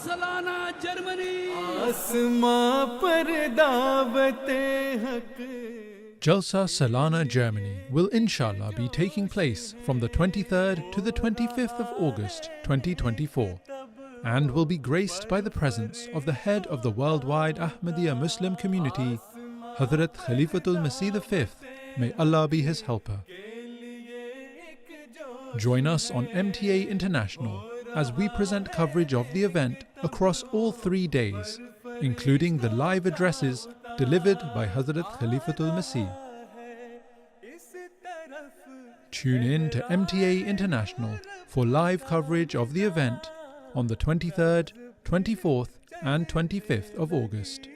سالانہ جرمنی آسماں پر دعوت حق. Jalsah Salana, Germany will inshallah be taking place from the 23rd to the 25th of August 2024 and will be graced by the presence of the head of the worldwide Ahmadiyya Muslim community, Hazrat Khalifatul Masih V, may Allah be his helper. Join us on MTA International as we present coverage of the event across all 3 days, including the live addresses delivered by Hazrat Khalifatul Masih. Tune in to MTA International for live coverage of the event on the 23rd, 24th and 25th of August.